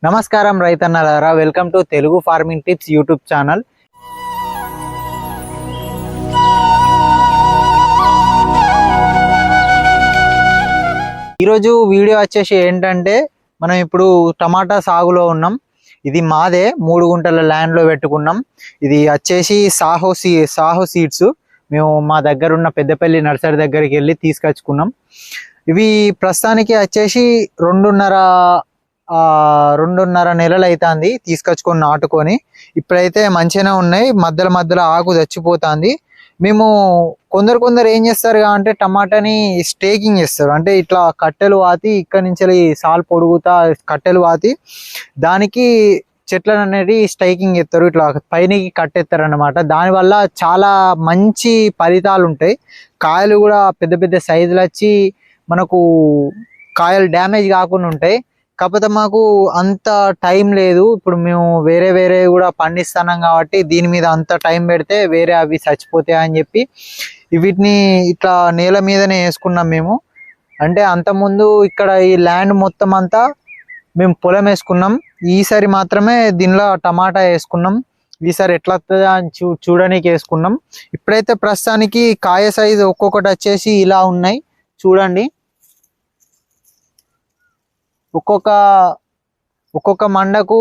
నమస్కారం రైతన్నలారా, welcome to Telugu farming tips YouTube channel. ఈరోజు వీడియో వచ్చేసి ఏంటంటే, మనం ఇప్పుడు టమాటా సాగులో ఉన్నాం. ఇది మాదే 3 గుంటల ల్యాండ్లో పెట్టుకున్నాం. ఇది వచ్చేసి సాహో సీడ్స్. మేము మా దగ్గర ఉన్న పెద్దపల్లి నర్సరీ దగ్గరికి వెళ్ళి తీసుకొచ్చుకున్నాం. ఇవి ప్రస్తుతానికి వచ్చేసి రెండున్నర నెలలు అవుతుంది తీసుకొచ్చుకొని నాటుకొని. ఇప్పుడైతే మంచిగానే ఉన్నాయి. మధ్యలో ఆకు చచ్చిపోతుంది. మేము కొందరు ఏం చేస్తారు అంటే టమాటాని స్టేకింగ్ చేస్తారు. అంటే ఇట్లా కట్టెలు వాతి ఇక్కడ నుంచి సాల్ పొడుగుతా కట్టెలు వాతి దానికి చెట్లను అనేది స్టైకింగ్ చేస్తారు. ఇట్లా పైనకి కట్టెత్తారు అన్నమాట. దానివల్ల చాలా మంచి ఫలితాలు ఉంటాయి. కాయలు కూడా పెద్ద పెద్ద సైజులు వచ్చి మనకు కాయలు డ్యామేజ్ కాకుండా ఉంటాయి. కాకపోతే మాకు అంత టైం లేదు. ఇప్పుడు మేము వేరే కూడా పండిస్తున్నాం కాబట్టి దీని మీద అంత టైం పెడితే వేరే అవి చచ్చిపోతాయి అని చెప్పి వీటిని ఇట్లా నేల మీదనే వేసుకున్నాం మేము. అంటే అంతకుముందు ఇక్కడ ఈ ల్యాండ్ మొత్తం అంతా మేము పొలం వేసుకున్నాం. ఈసారి మాత్రమే దీనిలో టమాటా వేసుకున్నాం. ఈసారి ఎట్లా వస్తుందా అని చూడడానికి వేసుకున్నాం. ఇప్పుడైతే ప్రస్తుతానికి కాయ సైజు ఒక్కొక్కటి వచ్చేసి ఇలా ఉన్నాయి చూడండి. ఒక్కొక్క మండకు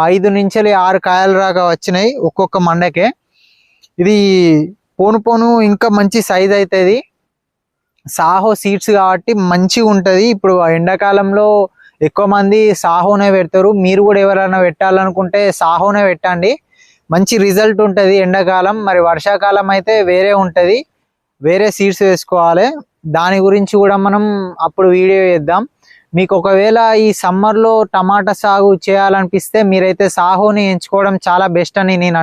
5 నుంచి 6 కాయలు రాగా వచ్చినాయి ఒక్కొక్క మండకే. ఇది పోను ఇంకా మంచి సైజ్ అవుతుంది. సాహో సీడ్స్ కాబట్టి మంచిగా ఉంటుంది. ఇప్పుడు ఎండాకాలంలో ఎక్కువ మంది సాహోనే పెడతారు. మీరు కూడా ఎవరైనా పెట్టాలనుకుంటే సాహోనే పెట్టండి, మంచి రిజల్ట్ ఉంటుంది ఎండాకాలం. మరి వర్షాకాలం అయితే వేరే ఉంటుంది, వేరే సీడ్స్ వేసుకోవాలి. దాని గురించి కూడా మనం అప్పుడు వీడియో చేద్దాం. మీకు ఒకవేళ ఈ సమ్మర్లో టమాటా సాగు చేయాలనిపిస్తే మీరైతే సాహోని ఎంచుకోవడం చాలా బెస్ట్ అని నేను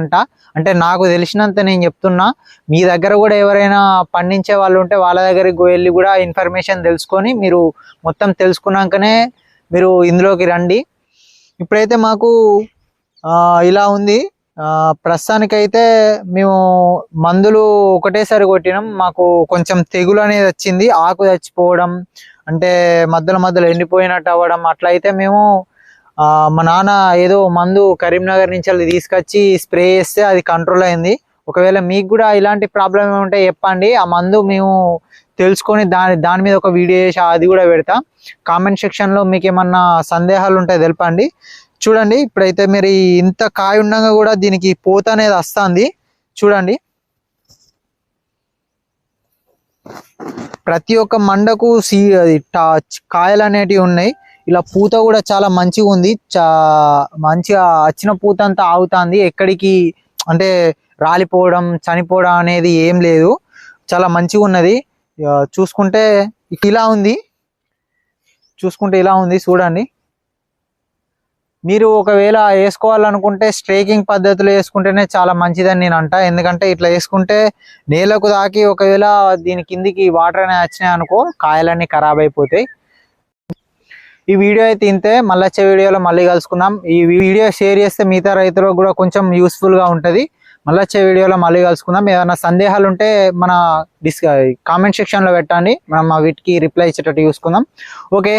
అంటే నాకు తెలిసినంత నేను చెప్తున్నా. మీ దగ్గర కూడా ఎవరైనా పండించే వాళ్ళు ఉంటే వాళ్ళ దగ్గరికి వెళ్ళి కూడా ఇన్ఫర్మేషన్ తెలుసుకొని మీరు మొత్తం తెలుసుకున్నాకనే మీరు ఇందులోకి రండి. ఇప్పుడైతే మాకు ఇలా ఉంది. ప్రస్తుతానికైతే మేము మందులు ఒకటేసారి కొట్టినాం. మాకు కొంచెం తెగులు అనేది వచ్చింది, ఆకు చచ్చిపోవడం, అంటే మధ్యలో ఎండిపోయినట్టు అవ్వడం. అట్లయితే మేము మా నాన్న ఏదో మందు కరీంనగర్ నుంచి అది తీసుకొచ్చి స్ప్రే చేస్తే అది కంట్రోల్ అయింది. ఒకవేళ మీకు కూడా ఇలాంటి ప్రాబ్లం ఏముంటే చెప్పండి, ఆ మందు మేము తెలుసుకొని దాని మీద ఒక వీడియో చేసి అది కూడా పెడతా. కామెంట్ సెక్షన్లో మీకు ఏమన్నా సందేహాలు ఉంటే తెలపండి. చూడండి, ఇప్పుడైతే మీరు ఇంత కాయ ఉండగా కూడా దీనికి పూత అనేది వస్తుంది చూడండి. ప్రతి ఒక్క మండకు కాయలు అనేటివి ఉన్నాయి. ఇలా పూత కూడా చాలా మంచిగా ఉంది. మంచిగా వచ్చిన పూత అంతా ఆగుతుంది. ఎక్కడికి అంటే రాలిపోవడం చనిపోవడం అనేది ఏం లేదు. చాలా మంచిగా ఉన్నది. చూసుకుంటే ఇలా ఉంది చూడండి. మీరు ఒకవేళ వేసుకోవాలనుకుంటే స్ట్రేకింగ్ పద్ధతిలో వేసుకుంటేనే చాలా మంచిదని నేను ఎందుకంటే ఇట్లా వేసుకుంటే నేలకు తాకి ఒకవేళ దీని కిందికి వాటర్ అనేది వచ్చినాయి అనుకో కాయలన్నీ ఖరాబ్ అయిపోతాయి. ఈ వీడియో అయితే ఇంతే. మళ్ళీ వచ్చే వీడియోలో మళ్ళీ కలుసుకుందాం. ఈ వీడియో షేర్ చేస్తే మిగతా రైతులకు కూడా కొంచెం యూస్ఫుల్గా ఉంటుంది. మళ్ళీ వచ్చే వీడియోలో మళ్ళీ కలుసుకుందాం. ఏదైనా సందేహాలు ఉంటే మన కామెంట్ సెక్షన్లో పెట్టండి, మనం వీటికి రిప్లై ఇచ్చేటట్టు చూసుకుందాం. ఓకే.